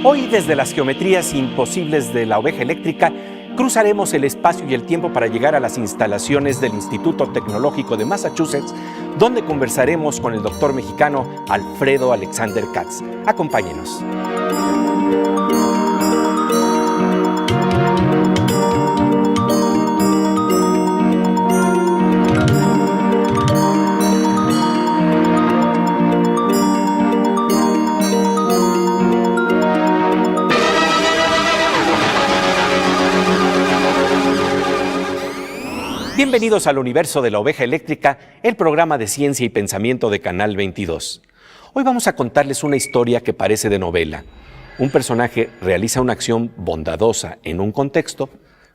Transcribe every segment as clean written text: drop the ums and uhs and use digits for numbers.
Hoy, desde las geometrías imposibles de la oveja eléctrica, cruzaremos el espacio y el tiempo para llegar a las instalaciones del Instituto Tecnológico de Massachusetts, donde conversaremos con el doctor mexicano Alfredo Alexander Katz. Acompáñenos. Bienvenidos al universo de la oveja eléctrica, el programa de ciencia y pensamiento de Canal 22. Hoy vamos a contarles una historia que parece de novela. Un personaje realiza una acción bondadosa en un contexto,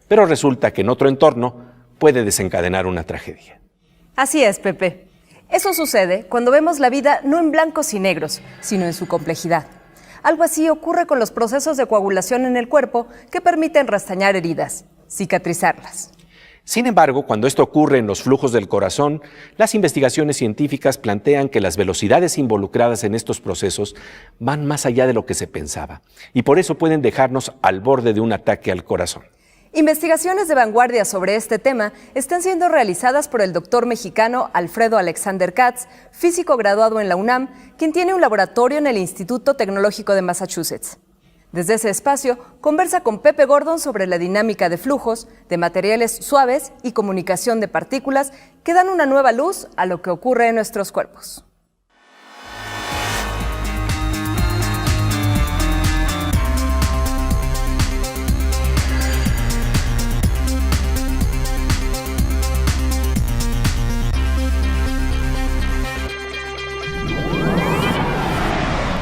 pero resulta que en otro entorno puede desencadenar una tragedia. Así es, Pepe. Eso sucede cuando vemos la vida no en blancos y negros, sino en su complejidad. Algo así ocurre con los procesos de coagulación en el cuerpo que permiten restañar heridas, cicatrizarlas. Sin embargo, cuando esto ocurre en los flujos del corazón, las investigaciones científicas plantean que las velocidades involucradas en estos procesos van más allá de lo que se pensaba, y por eso pueden dejarnos al borde de un ataque al corazón. Investigaciones de vanguardia sobre este tema están siendo realizadas por el doctor mexicano Alfredo Alexander Katz, físico graduado en la UNAM, quien tiene un laboratorio en el Instituto Tecnológico de Massachusetts. Desde ese espacio, conversa con Pepe Gordon sobre la dinámica de flujos, de materiales suaves y comunicación de partículas que dan una nueva luz a lo que ocurre en nuestros cuerpos.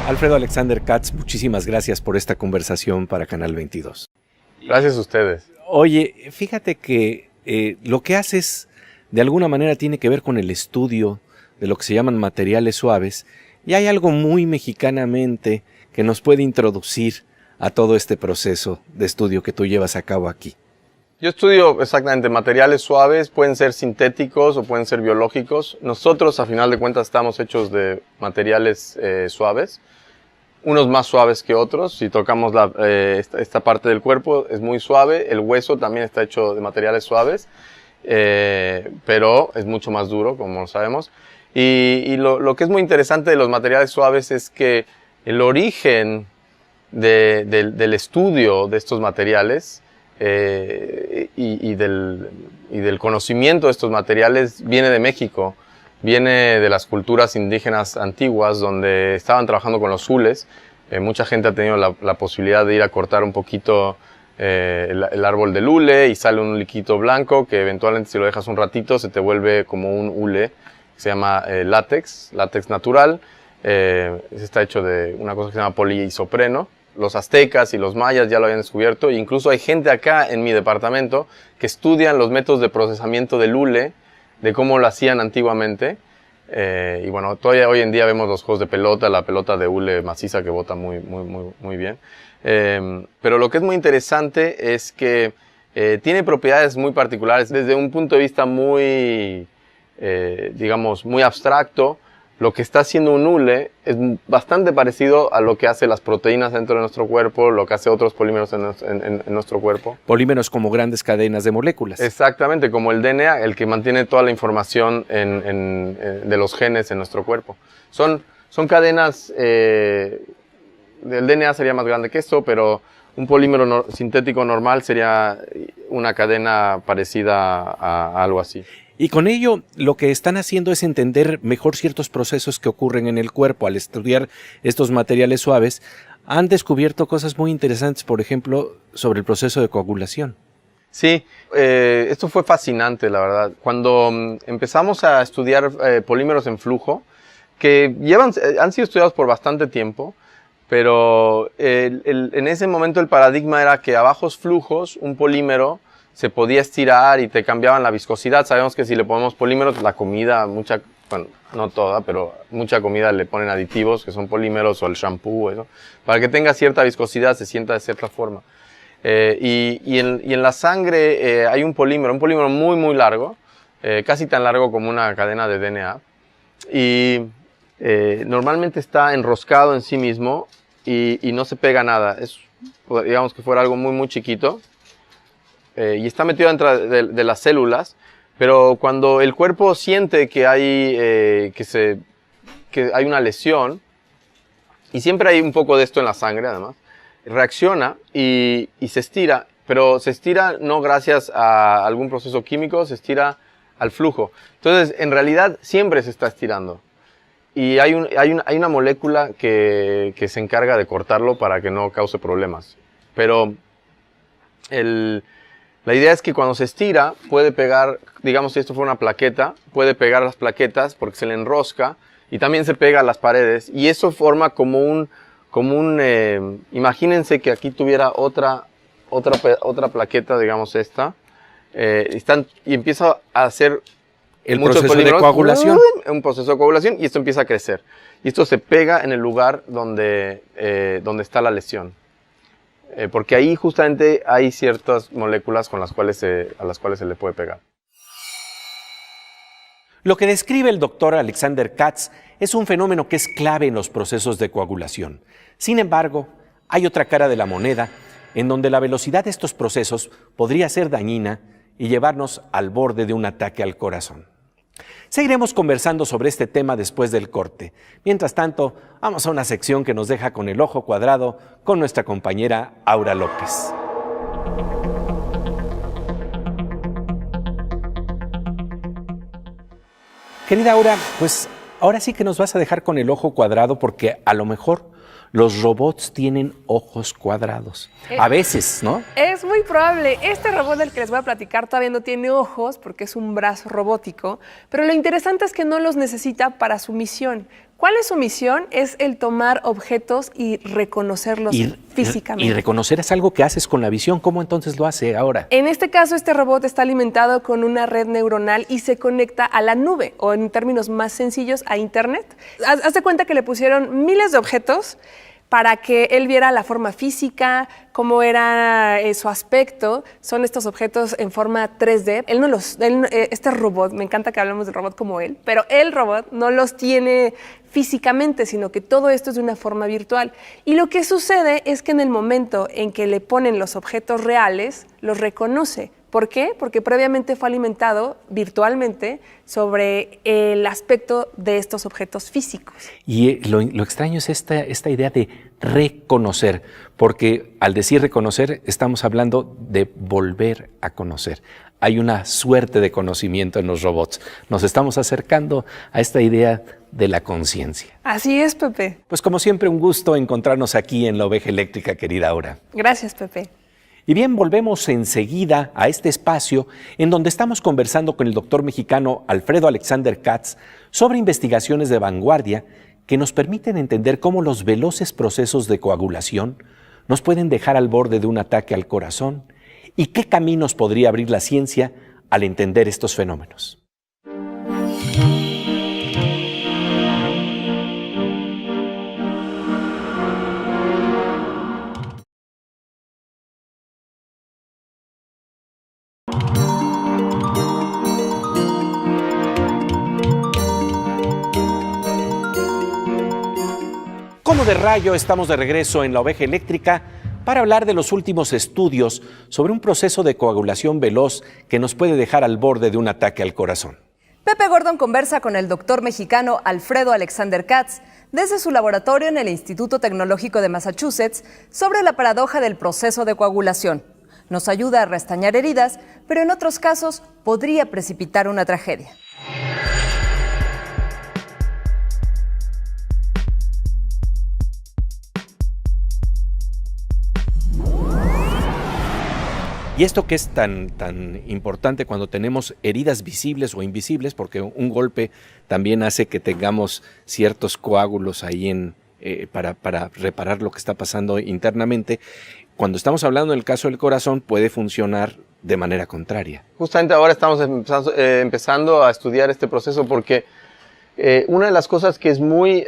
Alfredo Alexander Katz, muchísimas gracias por esta conversación para Canal 22. Gracias a ustedes. Oye, fíjate que lo que haces de alguna manera tiene que ver con el estudio de lo que se llaman materiales suaves, y hay algo muy mexicanamente que nos puede introducir a todo este proceso de estudio que tú llevas a cabo aquí. Yo estudio exactamente materiales suaves, pueden ser sintéticos o pueden ser biológicos. Nosotros, a final de cuentas, estamos hechos de materiales suaves, unos más suaves que otros. Si tocamos esta parte del cuerpo, es muy suave. El hueso también está hecho de materiales suaves, pero es mucho más duro, como lo sabemos. Y lo que es muy interesante de los materiales suaves es que el origen del estudio de estos materiales y del conocimiento de estos materiales viene de México, viene de las culturas indígenas antiguas donde estaban trabajando con los hules. Mucha gente ha tenido la posibilidad de ir a cortar un poquito el árbol del hule y sale un liquito blanco que eventualmente, si lo dejas un ratito, se te vuelve como un hule, que se llama látex natural. Está hecho de una cosa que se llama poliisopreno. Los aztecas y los mayas ya lo habían descubierto, e incluso hay gente acá en mi departamento que estudian los métodos de procesamiento del hule, de cómo lo hacían antiguamente. Y bueno, todavía hoy en día vemos los juegos de pelota, la pelota de hule maciza que bota muy bien. Pero lo que es muy interesante es que tiene propiedades muy particulares. Desde un punto de vista muy, digamos, muy abstracto, lo que está haciendo un hule es bastante parecido a lo que hace las proteínas dentro de nuestro cuerpo, lo que hace otros polímeros en nuestro cuerpo. Polímeros como grandes cadenas de moléculas. Exactamente, como el DNA, el que mantiene toda la información de los genes en nuestro cuerpo. Son cadenas, el DNA sería más grande que esto, pero un polímero sintético normal sería una cadena parecida a algo así. Y con ello lo que están haciendo es entender mejor ciertos procesos que ocurren en el cuerpo. Al estudiar estos materiales suaves, han descubierto cosas muy interesantes, por ejemplo, sobre el proceso de coagulación. Sí, esto fue fascinante, la verdad. Cuando empezamos a estudiar polímeros en flujo, que han sido estudiados por bastante tiempo, pero en ese momento el paradigma era que a bajos flujos un polímero se podía estirar y te cambiaban la viscosidad. Sabemos que si le ponemos polímeros, la comida, bueno, no toda, pero mucha comida le ponen aditivos, que son polímeros o el shampoo, eso, para que tenga cierta viscosidad, se sienta de cierta forma. Y en la sangre hay un polímero muy, muy largo, casi tan largo como una cadena de DNA. Y normalmente está enroscado en sí mismo y no se pega nada. Es, digamos que fuera algo muy, muy chiquito. Y está metido dentro de las células. Pero cuando el cuerpo siente que hay, que hay una lesión, y siempre hay un poco de esto en la sangre además, reacciona y se estira, pero se estira no gracias a algún proceso químico, se estira al flujo. Entonces, en realidad, siempre se está estirando. Y hay una molécula que se encarga de cortarlo para que no cause problemas. Pero la idea es que cuando se estira, puede pegar, digamos si esto fuera una plaqueta, puede pegar las plaquetas porque se le enrosca y también se pega a las paredes. Y eso forma como un imagínense que aquí tuviera otra plaqueta, digamos esta, y empieza a hacer el proceso de coagulación. Un proceso de coagulación y esto empieza a crecer. Y esto se pega en el lugar donde está la lesión. Porque ahí justamente hay ciertas moléculas a las cuales se le puede pegar. Lo que describe el doctor Alexander Katz es un fenómeno que es clave en los procesos de coagulación. Sin embargo, hay otra cara de la moneda en donde la velocidad de estos procesos podría ser dañina y llevarnos al borde de un ataque al corazón. Seguiremos conversando sobre este tema después del corte. Mientras tanto, vamos a una sección que nos deja con el ojo cuadrado con nuestra compañera Aura López. Querida Aura, pues ahora sí que nos vas a dejar con el ojo cuadrado porque a lo mejor los robots tienen ojos cuadrados. A veces, ¿no? Es muy probable. Este robot del que les voy a platicar todavía no tiene ojos porque es un brazo robótico, pero lo interesante es que no los necesita para su misión. ¿Cuál es su misión? Es el tomar objetos y reconocerlos físicamente. Y reconocer es algo que haces con la visión. ¿Cómo entonces lo hace ahora? En este caso, este robot está alimentado con una red neuronal y se conecta a la nube, o en términos más sencillos, a Internet. Haz de cuenta que le pusieron miles de objetos para que él viera la forma física, cómo era su aspecto. Son estos objetos en forma 3D. Este robot, me encanta que hablemos del robot como él, pero el robot no los tiene físicamente, sino que todo esto es de una forma virtual. Y lo que sucede es que en el momento en que le ponen los objetos reales, los reconoce. ¿Por qué? Porque previamente fue alimentado virtualmente sobre el aspecto de estos objetos físicos. Y lo extraño es esta idea de reconocer, porque al decir reconocer estamos hablando de volver a conocer. Hay una suerte de conocimiento en los robots. Nos estamos acercando a esta idea de la conciencia. Así es, Pepe. Pues como siempre, un gusto encontrarnos aquí en La Oveja Eléctrica, querida Aura. Gracias, Pepe. Y bien, volvemos enseguida a este espacio en donde estamos conversando con el doctor mexicano Alfredo Alexander Katz sobre investigaciones de vanguardia que nos permiten entender cómo los veloces procesos de coagulación nos pueden dejar al borde de un ataque al corazón y qué caminos podría abrir la ciencia al entender estos fenómenos. Como de rayo, estamos de regreso en La Oveja Eléctrica para hablar de los últimos estudios sobre un proceso de coagulación veloz que nos puede dejar al borde de un ataque al corazón. Pepe Gordon conversa con el doctor mexicano Alfredo Alexander Katz desde su laboratorio en el Instituto Tecnológico de Massachusetts sobre la paradoja del proceso de coagulación. Nos ayuda a restañar heridas, pero en otros casos podría precipitar una tragedia. Y esto que es tan importante cuando tenemos heridas visibles o invisibles, porque un golpe también hace que tengamos ciertos coágulos ahí en para reparar lo que está pasando internamente. Cuando estamos hablando del caso del corazón, puede funcionar de manera contraria. Justamente ahora estamos empezando a estudiar este proceso porque una de las cosas que es muy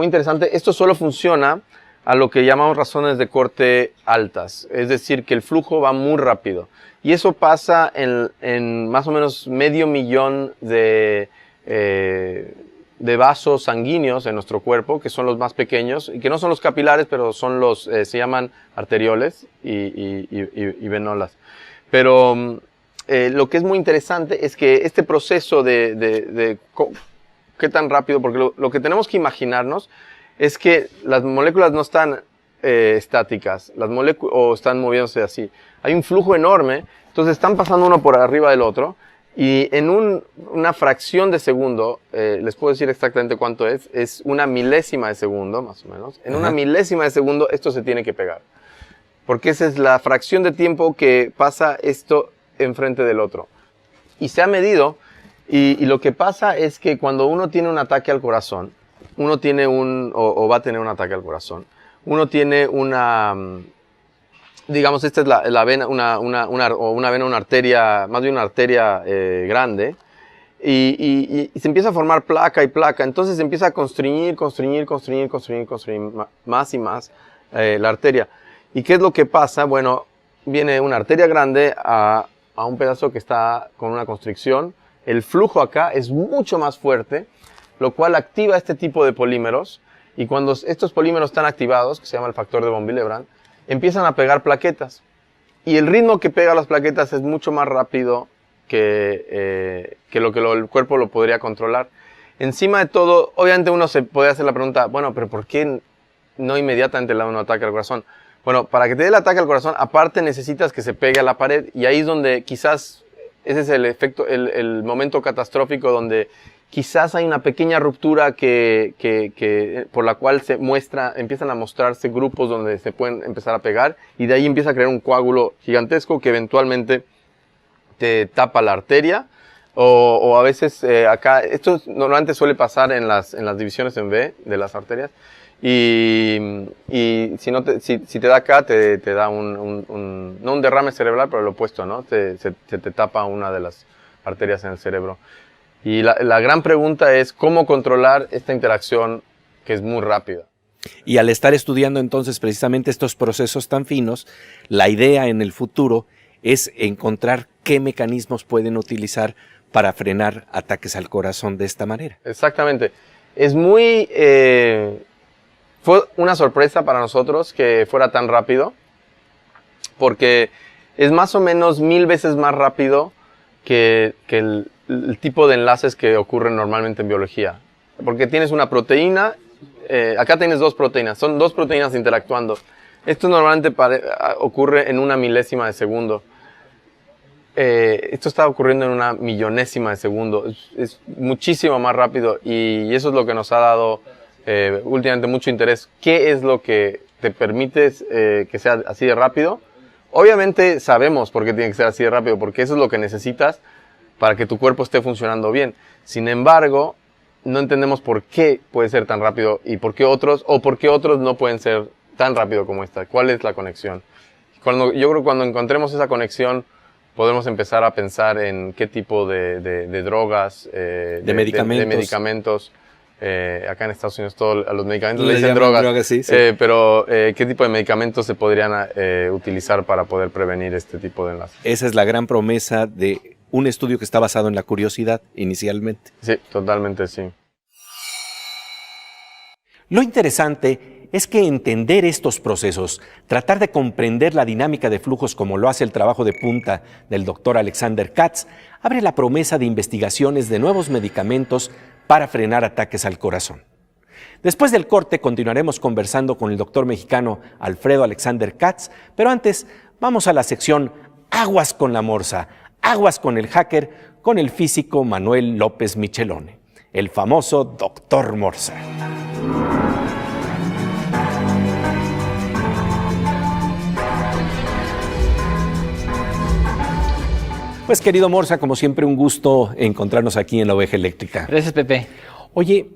interesante, esto solo funciona a lo que llamamos razones de corte altas, es decir, que el flujo va muy rápido. Y eso pasa en más o menos 500,000 de vasos sanguíneos en nuestro cuerpo, que son los más pequeños, y que no son los capilares, pero son los, se llaman arterioles y venolas. Pero lo que es muy interesante es que este proceso de qué tan rápido, porque lo que tenemos que imaginarnos es que las moléculas no están estáticas, las moléculas o están moviéndose así. Hay un flujo enorme, entonces están pasando uno por arriba del otro, y en una fracción de segundo, les puedo decir exactamente cuánto es una milésima de segundo, más o menos. En una milésima de segundo esto se tiene que pegar, porque esa es la fracción de tiempo que pasa esto enfrente del otro. Y se ha medido, y lo que pasa es que cuando uno tiene un ataque al corazón, uno tiene o va a tener un ataque al corazón, uno tiene digamos, esta es la vena, una arteria, más bien una arteria grande, y se empieza a formar placa y placa, entonces se empieza a constriñir más y más la arteria. ¿Y qué es lo que pasa? Bueno, viene una arteria grande a un pedazo que está con una constricción, el flujo acá es mucho más fuerte, lo cual activa este tipo de polímeros, y cuando estos polímeros están activados, que se llama el factor de von Willebrand, empiezan a pegar plaquetas. Y el ritmo que pega las plaquetas es mucho más rápido que lo que el cuerpo lo podría controlar. Encima de todo, obviamente uno se puede hacer la pregunta, bueno, pero ¿por qué no inmediatamente le da un ataque al corazón? Bueno, para que te dé el ataque al corazón, aparte necesitas que se pegue a la pared, y ahí es donde quizás, ese es el efecto, el momento catastrófico donde quizás hay una pequeña ruptura por la cual empiezan a mostrarse grupos donde se pueden empezar a pegar, y de ahí empieza a crear un coágulo gigantesco que eventualmente te tapa la arteria, o a veces acá, esto normalmente suele pasar en las divisiones en V de las arterias, y si te da acá, te da no un derrame cerebral, pero lo opuesto, ¿no? Se te tapa una de las arterias en el cerebro. Y la gran pregunta es cómo controlar esta interacción que es muy rápida. Y al estar estudiando entonces precisamente estos procesos tan finos, la idea en el futuro es encontrar qué mecanismos pueden utilizar para frenar ataques al corazón de esta manera. Exactamente. Es fue una sorpresa para nosotros que fuera tan rápido, porque es más o menos 1000 veces más rápido que el tipo de enlaces que ocurren normalmente en biología. Porque tienes una proteína, acá tienes dos proteínas, son dos proteínas interactuando. Esto normalmente ocurre en una milésima de segundo. Esto está ocurriendo en una millonésima de segundo. Es muchísimo más rápido, y eso es lo que nos ha dado últimamente mucho interés. ¿Qué es lo que te permite que sea así de rápido? Obviamente sabemos por qué tiene que ser así de rápido, porque eso es lo que necesitas para que tu cuerpo esté funcionando bien. Sin embargo, no entendemos por qué puede ser tan rápido y por qué otros no pueden ser tan rápido como esta. ¿Cuál es la conexión? Yo creo que cuando encontremos esa conexión, podemos empezar a pensar en qué tipo de drogas, de medicamentos. Acá en Estados Unidos a los medicamentos le dicen drogas, sí. Pero ¿qué tipo de medicamentos se podrían utilizar para poder prevenir este tipo de enlaces? Esa es la gran promesa de un estudio que está basado en la curiosidad inicialmente. Sí, totalmente sí. Lo interesante es que entender estos procesos, tratar de comprender la dinámica de flujos como lo hace el trabajo de punta del doctor Alexander Katz, abre la promesa de investigaciones de nuevos medicamentos para frenar ataques al corazón. Después del corte continuaremos conversando con el doctor mexicano Alfredo Alexander Katz, pero antes vamos a la sección Aguas con la Morsa, Aguas con el hacker, con el físico Manuel López Michelone, el famoso Doctor Morsa. Pues querido Morsa, como siempre un gusto encontrarnos aquí en La Oveja Eléctrica. Gracias, Pepe. Oye,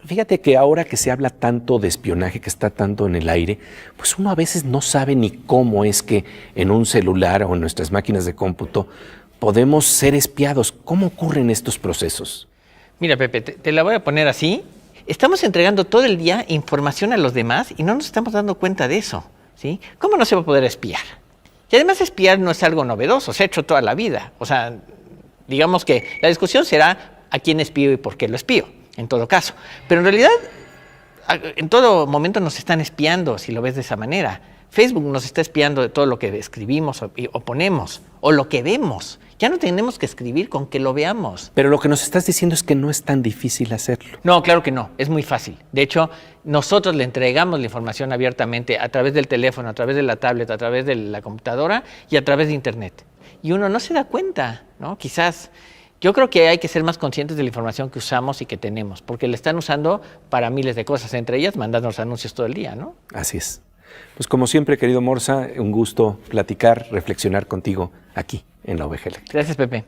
Fíjate que ahora que se habla tanto de espionaje, que está tanto en el aire, pues uno a veces no sabe ni cómo es que en un celular o en nuestras máquinas de cómputo podemos ser espiados. ¿Cómo ocurren estos procesos? Mira, Pepe, te la voy a poner así. Estamos entregando todo el día información a los demás y no nos estamos dando cuenta de eso, ¿sí? ¿Cómo no se va a poder espiar? Y además espiar no es algo novedoso, se ha hecho toda la vida. O sea, digamos que la discusión será a quién espío y por qué lo espío, en todo caso. Pero en realidad, en todo momento nos están espiando, si lo ves de esa manera. Facebook nos está espiando de todo lo que escribimos o ponemos, o lo que vemos. Ya no tenemos que escribir con que lo veamos. Pero lo que nos estás diciendo es que no es tan difícil hacerlo. No, claro que no, es muy fácil. De hecho, nosotros le entregamos la información abiertamente a través del teléfono, a través de la tablet, a través de la computadora y a través de Internet. Y uno no se da cuenta, ¿no? Quizás, yo creo que hay que ser más conscientes de la información que usamos y que tenemos, porque la están usando para miles de cosas, entre ellas mandándonos anuncios todo el día, ¿no? Así es. Pues como siempre, querido Morsa, un gusto platicar, reflexionar contigo aquí en La Oveja Eléctrica. Gracias, Pepe.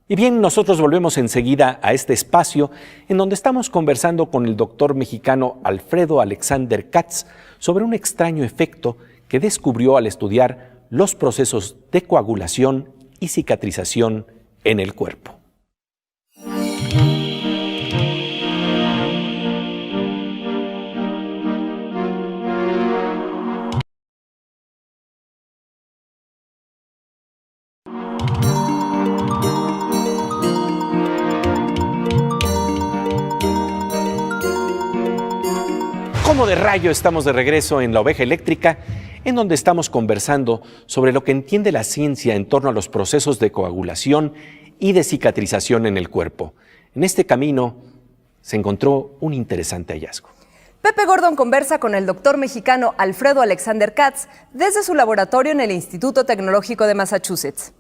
Y bien, nosotros volvemos enseguida a este espacio en donde estamos conversando con el doctor mexicano Alfredo Alexander Katz sobre un extraño efecto que descubrió al estudiar los procesos de coagulación y cicatrización en el cuerpo. Como de rayo, estamos de regreso en La Oveja Eléctrica, en donde estamos conversando sobre lo que entiende la ciencia en torno a los procesos de coagulación y de cicatrización en el cuerpo. En este camino se encontró un interesante hallazgo. Pepe Gordon conversa con el doctor mexicano Alfredo Alexander Katz desde su laboratorio en el Instituto Tecnológico de Massachusetts.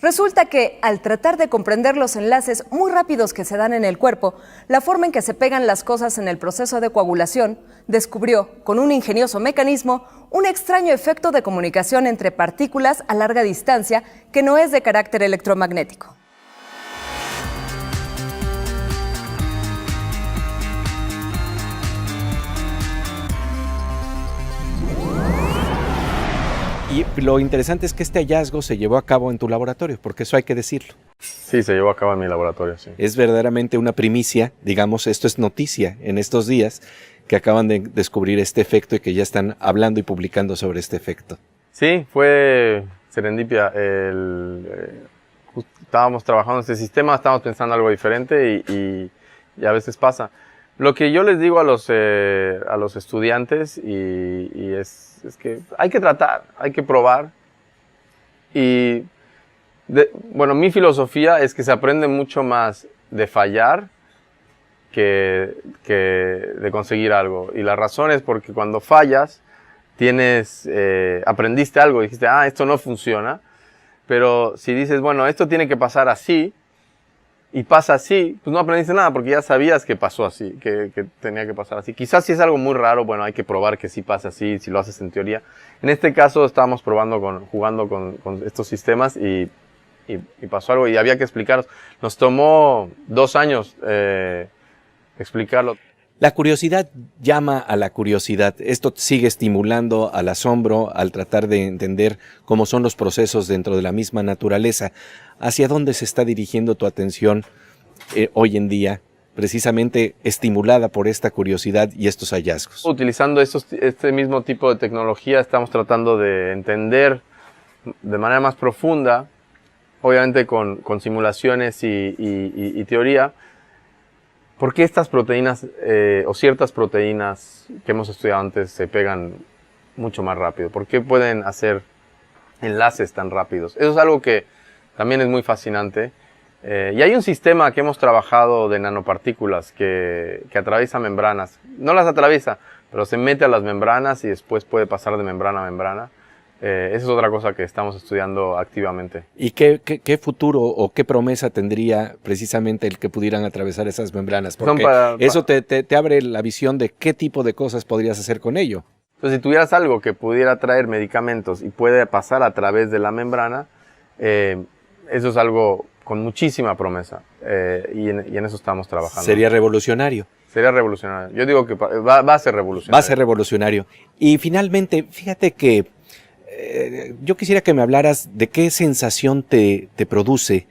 Resulta que, al tratar de comprender los enlaces muy rápidos que se dan en el cuerpo, la forma en que se pegan las cosas en el proceso de coagulación, descubrió, con un ingenioso mecanismo, un extraño efecto de comunicación entre partículas a larga distancia que no es de carácter electromagnético. Y lo interesante es que este hallazgo se llevó a cabo en tu laboratorio, porque eso hay que decirlo. Sí, se llevó a cabo en mi laboratorio, sí. Es verdaderamente una primicia, digamos, esto es noticia en estos días, que acaban de descubrir este efecto y que ya están hablando y publicando sobre este efecto. Sí, fue serendipia. Estábamos trabajando en este sistema, estábamos pensando algo diferente y a veces pasa. Lo que yo les digo a los estudiantes es que hay que tratar, hay que probar. Y bueno, mi filosofía es que se aprende mucho más de fallar que de conseguir algo. Y la razón es porque cuando fallas, aprendiste algo, dijiste, esto no funciona. Pero si dices, bueno, esto tiene que pasar así, y pasa así, pues no aprendiste nada porque ya sabías que pasó así, que tenía que pasar así. Quizás si es algo muy raro, bueno, hay que probar que sí pasa así, si lo haces en teoría. En este caso estábamos jugando con estos sistemas y pasó algo y había que explicarlos. Nos tomó 2 años explicarlo. La curiosidad llama a la curiosidad. Esto sigue estimulando al asombro al tratar de entender cómo son los procesos dentro de la misma naturaleza. ¿Hacia dónde se está dirigiendo tu atención hoy en día, precisamente estimulada por esta curiosidad y estos hallazgos? Utilizando este mismo tipo de tecnología estamos tratando de entender de manera más profunda, obviamente con simulaciones y teoría, ¿por qué estas proteínas o ciertas proteínas que hemos estudiado antes se pegan mucho más rápido? ¿Por qué pueden hacer enlaces tan rápidos? Eso es algo que también es muy fascinante. Y hay un sistema que hemos trabajado de nanopartículas que atraviesa membranas. No las atraviesa, pero se mete a las membranas y después puede pasar de membrana a membrana. Esa es otra cosa que estamos estudiando activamente. ¿Y qué futuro o qué promesa tendría precisamente el que pudieran atravesar esas membranas? Porque eso te abre la visión de qué tipo de cosas podrías hacer con ello. Entonces, si tuvieras algo que pudiera traer medicamentos y puede pasar a través de la membrana, eso es algo con muchísima promesa y en eso estamos trabajando. Sería revolucionario. Sería revolucionario. Yo digo que va a ser revolucionario. Va a ser revolucionario. Y finalmente, fíjate que yo quisiera que me hablaras de qué sensación te produce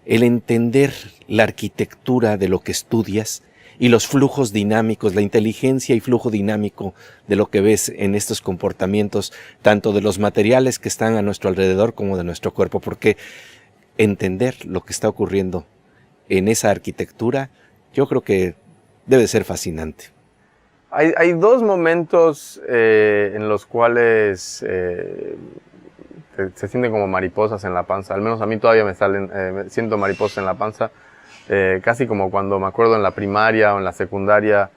el entender la arquitectura de lo que estudias y los flujos dinámicos, la inteligencia y flujo dinámico de lo que ves en estos comportamientos, tanto de los materiales que están a nuestro alrededor como de nuestro cuerpo, porque entender lo que está ocurriendo en esa arquitectura, yo creo que debe ser fascinante. Hay dos momentos en los cuales se sienten como mariposas en la panza. Al menos a mí todavía me siento mariposas en la panza. Casi como cuando me acuerdo en la primaria o en la secundaria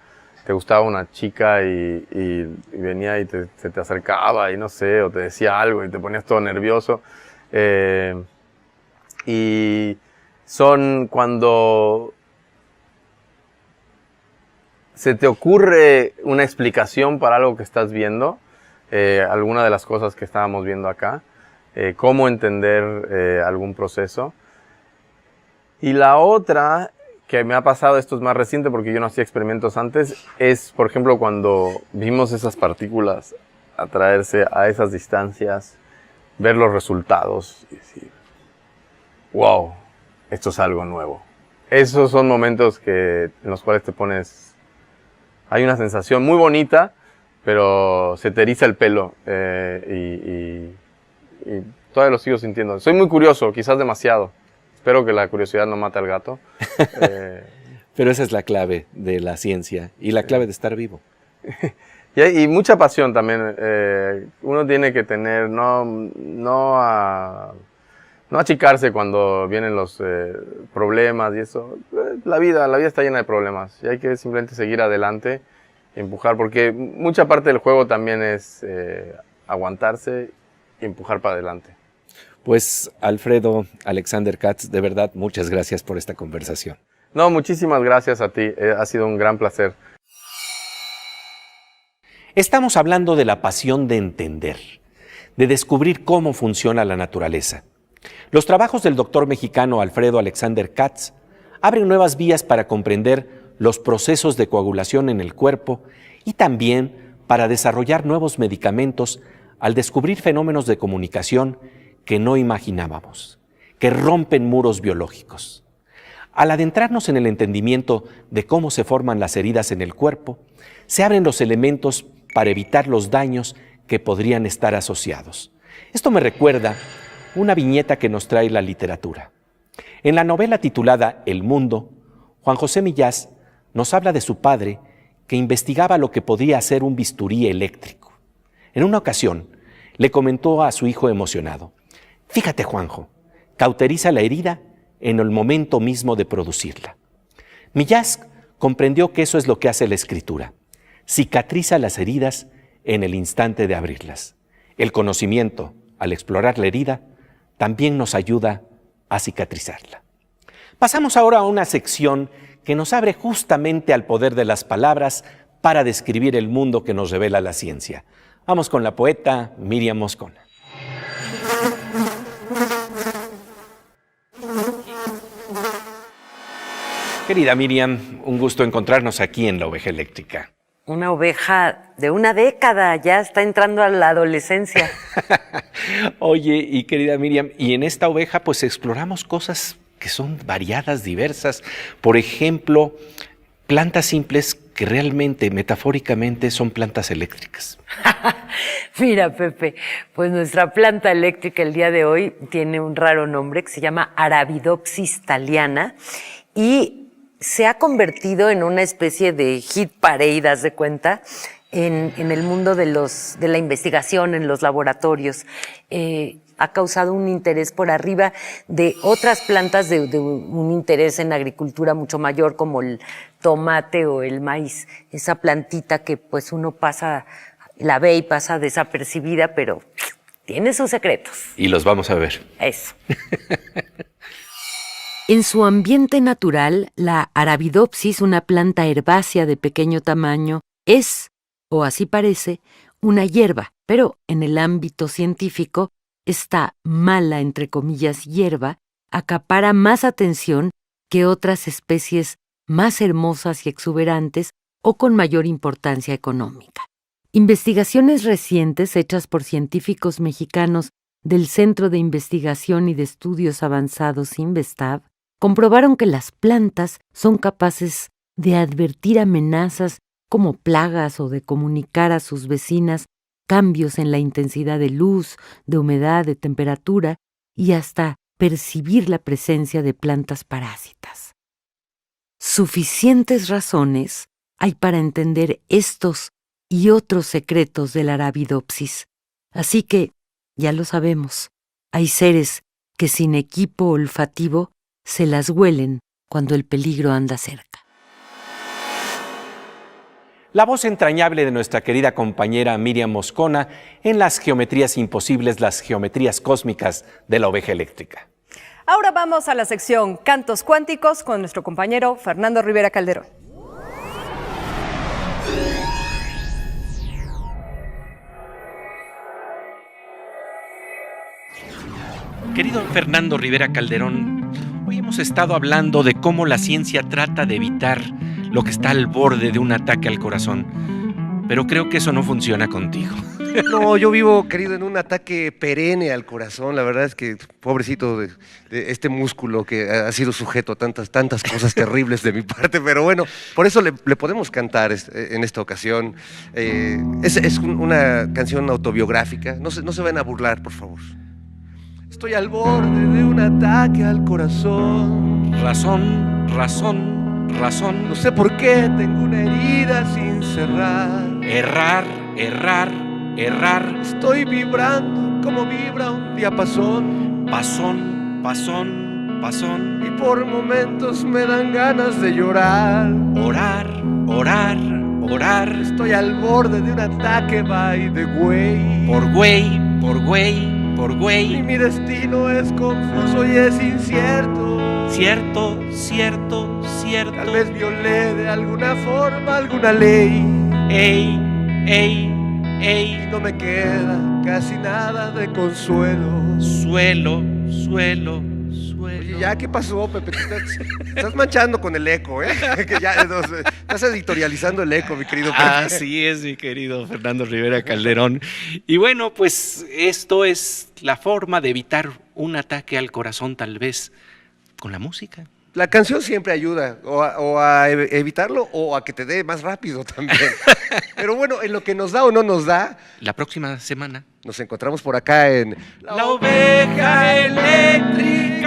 te gustaba una chica y venía y se te acercaba y no sé, o te decía algo y te ponías todo nervioso. Y son cuando se te ocurre una explicación para algo que estás viendo, alguna de las cosas que estábamos viendo acá, cómo entender algún proceso. Y la otra que me ha pasado, esto es más reciente porque yo no hacía experimentos antes, es por ejemplo cuando vimos esas partículas atraerse a esas distancias, ver los resultados y decir, wow, esto es algo nuevo. Esos son momentos en los cuales te pones... Hay una sensación muy bonita, pero se te eriza el pelo y todavía lo sigo sintiendo. Soy muy curioso, quizás demasiado. Espero que la curiosidad no mate al gato. Pero esa es la clave de la ciencia y la clave de estar vivo. Y mucha pasión también. Uno tiene que tener, no achicarse cuando vienen los problemas y eso. La vida está llena de problemas y hay que simplemente seguir adelante y empujar, porque mucha parte del juego también es aguantarse y empujar para adelante. Pues Alfredo Alexander Katz, de verdad, muchas gracias por esta conversación. No, muchísimas gracias a ti, ha sido un gran placer. Estamos hablando de la pasión de entender, de descubrir cómo funciona la naturaleza. Los trabajos del doctor mexicano Alfredo Alexander Katz abren nuevas vías para comprender los procesos de coagulación en el cuerpo y también para desarrollar nuevos medicamentos al descubrir fenómenos de comunicación que no imaginábamos, que rompen muros biológicos. Al adentrarnos en el entendimiento de cómo se forman las heridas en el cuerpo, se abren los elementos para evitar los daños que podrían estar asociados. Esto me recuerda una viñeta que nos trae la literatura. En la novela titulada El Mundo, Juan José Millás nos habla de su padre que investigaba lo que podría ser un bisturí eléctrico. En una ocasión, le comentó a su hijo emocionado: «Fíjate, Juanjo, cauteriza la herida en el momento mismo de producirla». Millás comprendió que eso es lo que hace la escritura. Cicatriza las heridas en el instante de abrirlas. El conocimiento, al explorar la herida, también nos ayuda a cicatrizarla. Pasamos ahora a una sección que nos abre justamente al poder de las palabras para describir el mundo que nos revela la ciencia. Vamos con la poeta Miriam Moscona. Querida Miriam, un gusto encontrarnos aquí en La Oveja Eléctrica. Una oveja de una década, ya está entrando a la adolescencia. Oye, y querida Miriam, y en esta oveja pues exploramos cosas que son variadas, diversas. Por ejemplo, plantas simples que realmente, metafóricamente, son plantas eléctricas. Mira, Pepe, pues nuestra planta eléctrica el día de hoy tiene un raro nombre que se llama Arabidopsis thaliana y se ha convertido en una especie de hit parade, haz de cuenta, en el mundo de la investigación, en los laboratorios. Ha causado un interés por arriba de otras plantas de un interés en agricultura mucho mayor, como el tomate o el maíz. Esa plantita que pues uno la ve y pasa desapercibida, pero tiene sus secretos. Y los vamos a ver. Eso. En su ambiente natural, la Arabidopsis, una planta herbácea de pequeño tamaño, es, o así parece, una hierba, pero en el ámbito científico, esta mala, entre comillas, hierba, acapara más atención que otras especies más hermosas y exuberantes o con mayor importancia económica. Investigaciones recientes hechas por científicos mexicanos del Centro de Investigación y de Estudios Avanzados Investav comprobaron que las plantas son capaces de advertir amenazas como plagas o de comunicar a sus vecinas cambios en la intensidad de luz, de humedad, de temperatura y hasta percibir la presencia de plantas parásitas. Suficientes razones hay para entender estos y otros secretos de la Arabidopsis. Así que, ya lo sabemos, hay seres que sin equipo olfativo se las huelen cuando el peligro anda cerca. La voz entrañable de nuestra querida compañera Miriam Moscona en las geometrías imposibles, las geometrías cósmicas de la oveja eléctrica. Ahora vamos a la sección Cantos Cuánticos con nuestro compañero Fernando Rivera Calderón. Querido Fernando Rivera Calderón, hoy hemos estado hablando de cómo la ciencia trata de evitar lo que está al borde de un ataque al corazón, pero creo que eso no funciona contigo. No, yo vivo, querido, en un ataque perenne al corazón. La verdad es que, pobrecito de este músculo que ha sido sujeto a tantas cosas terribles de mi parte, pero bueno, por eso le podemos cantar en esta ocasión. Es una canción autobiográfica, no se van a burlar, por favor. Estoy al borde de un ataque al corazón. Razón. No sé por qué tengo una herida sin cerrar. Errar. Estoy vibrando como vibra un diapasón. Pasón. Y por momentos me dan ganas de llorar. Orar. Estoy al borde de un ataque by the way. Por güey. Y mi destino es confuso y es incierto. Cierto. Tal vez violé de alguna forma alguna ley. Ey. Y no me queda casi nada de consuelo. Suelo. Oye, ya, ¿qué pasó, Pepe? Estás manchando con el eco, ¿eh? Que ya, estás editorializando el eco, mi querido Pepe. Así es, mi querido Fernando Rivera Calderón. Y bueno, pues esto es la forma de evitar un ataque al corazón, tal vez, con la música. La canción siempre ayuda, o a evitarlo, o a que te dé más rápido también. Pero bueno, en lo que nos da o no nos da, La próxima semana. nos encontramos por acá en La oveja eléctrica.